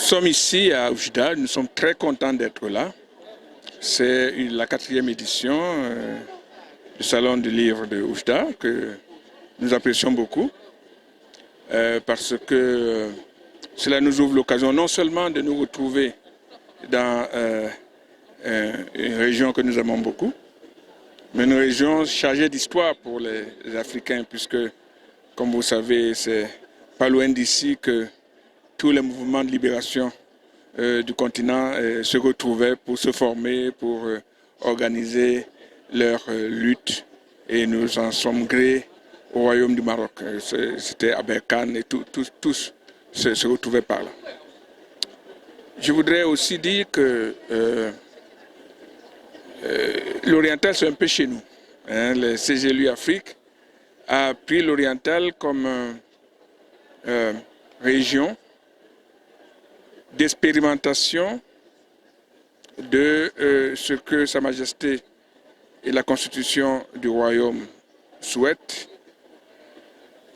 sommes ici à Oujda, nous sommes très contents d'être là. C'est la 4e édition du Salon du livre de Oujda que nous apprécions beaucoup parce que cela nous ouvre l'occasion non seulement de nous retrouver dans une région que nous aimons beaucoup, mais une région chargée d'histoire pour les Africains puisque, comme vous savez, c'est pas loin d'ici que tous les mouvements de libération du continent se retrouvaient pour se former, pour organiser leur lutte. Et nous en sommes grés au Royaume du Maroc. C'était à Berkane et tous se retrouvaient par là. Je voudrais aussi dire que l'oriental, c'est un peu chez nous. Le CGLU Afrique a pris l'oriental comme région d'expérimentation de ce que Sa Majesté et la Constitution du Royaume souhaitent,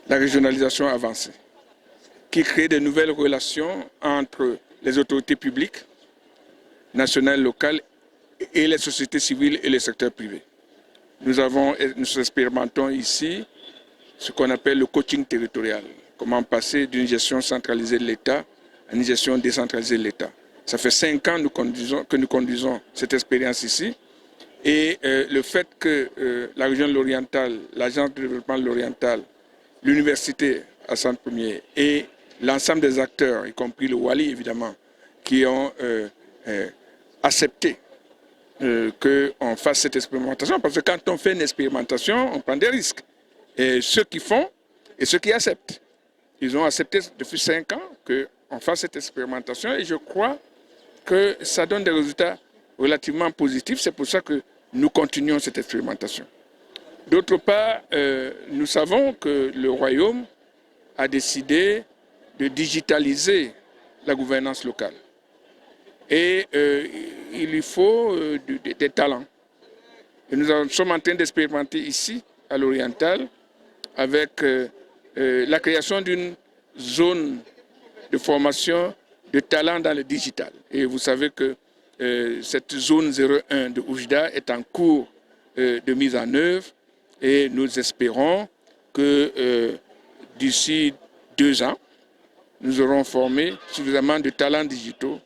la régionalisation avancée, qui crée de nouvelles relations entre les autorités publiques, nationales, locales, et les sociétés civiles et le secteur privé. Nous expérimentons ici ce qu'on appelle le coaching territorial, comment passer d'une gestion centralisée de l'État à une gestion décentralisée de l'État. Ça fait 5 ans que nous conduisons cette expérience ici. Et le fait que la région de l'Oriental, l'Agence de développement de l'Oriental, l'université à Saint-Premier et l'ensemble des acteurs, y compris le Wali évidemment, qui ont accepté qu'on fasse cette expérimentation. Parce que quand on fait une expérimentation, on prend des risques. Et ceux qui font et ceux qui acceptent. Ils ont accepté depuis 5 ans qu'on fasse cette expérimentation et je crois que ça donne des résultats relativement positifs. C'est pour ça que nous continuons cette expérimentation. D'autre part, nous savons que le Royaume a décidé de digitaliser la gouvernance locale. Et il lui faut des talents. Et nous sommes en train d'expérimenter ici, à l'Oriental, avec la création d'une zone de formation de talents dans le digital. Et vous savez que cette zone 01 de Oujda est en cours de mise en œuvre et nous espérons que d'ici 2 ans, nous aurons formé suffisamment de talents digitaux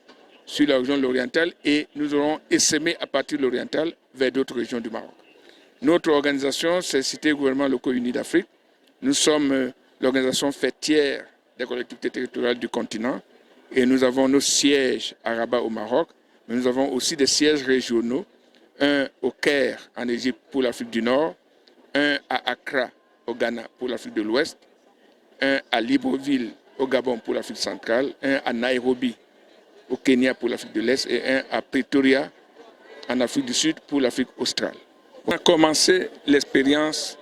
sur la région de l'Oriental et nous aurons essaimé à partir de l'Oriental vers d'autres régions du Maroc. Notre organisation, c'est Cité Gouvernement Locaux Unis d'Afrique. Nous sommes l'organisation fêtière des collectivités territoriales du continent et nous avons nos sièges à Rabat au Maroc, mais nous avons aussi des sièges régionaux, un au Caire en Égypte pour l'Afrique du Nord, un à Accra au Ghana pour l'Afrique de l'Ouest, un à Libreville au Gabon pour l'Afrique centrale, un à Nairobi au Kenya pour l'Afrique de l'Est et un à Pretoria en Afrique du Sud pour l'Afrique australe. On a commencé l'expérience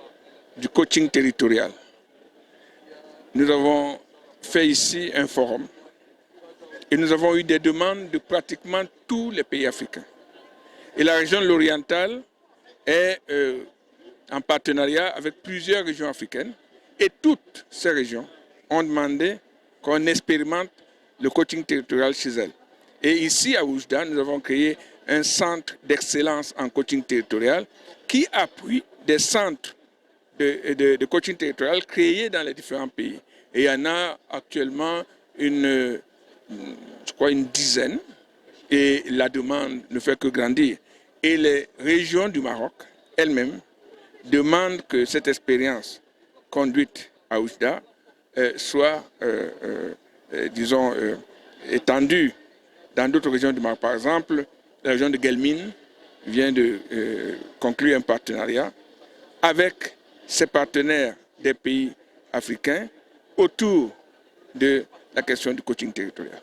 du coaching territorial. Nous avons fait ici un forum et nous avons eu des demandes de pratiquement tous les pays africains. Et la région de l'Oriental est en partenariat avec plusieurs régions africaines et toutes ces régions ont demandé qu'on expérimente le coaching territorial chez elles. Et ici à Oujda, nous avons créé un centre d'excellence en coaching territorial qui appuie des centres de coaching territorial créés dans les différents pays. Et il y en a actuellement je crois une dizaine et la demande ne fait que grandir. Et les régions du Maroc elles-mêmes demandent que cette expérience conduite à Oujda soit, disons, étendue dans d'autres régions du Maroc. Par exemple, la région de Guelmim vient de conclure un partenariat avec ses partenaires des pays africains autour de la question du coaching territorial.